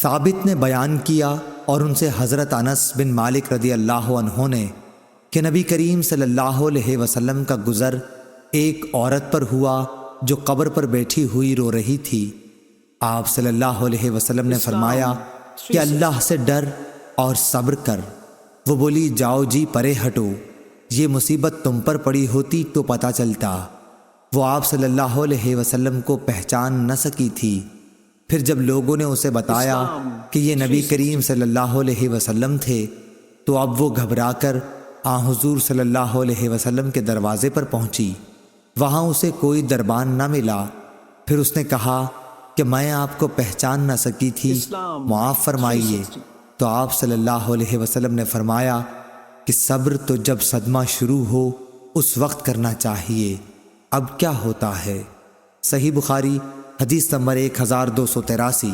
साबित ने बयान किया और उनसे हज़रत अनस बिन मालिक रदी अल्लाह अन्हो ने कि नबी करीम सल्लल्लाहु अलैहि वसल्लम का गुज़र एक औरत पर हुआ जो कब्र पर बैठी हुई रो रही थी। आप सल्लल्लाहु अलैहि वसल्लम ने फरमाया कि अल्लाह से डर और सब्र कर। वो बोली, जाओ जी परे हटो, ये मुसीबत तुम पर पड़ी होती तो पता चलता। वो आप सल्लल्लाहु अलैहि वसल्लम को पहचान न सकी थी। फिर जब लोगों ने उसे बताया कि ये नबी करीम सल्लल्लाहु अलैहि वसल्लम थे तो अब वो घबराकर हुजूर सल्लल्लाहु अलैहि वसल्लम के दरवाजे पर पहुंची। वहाँ उसे कोई दरबान न मिला। फिर उसने कहा कि मैं आपको पहचान न सकी थी, मुआफ़ फरमाइए। तो आप सल्लल्लाहु अलैहि वसल्लम ने फरमाया कि सब्र तो जब सदमा शुरू हो उस वक्त करना चाहिए, अब क्या होता है। सही बुखारी हदीस नंबर 1283।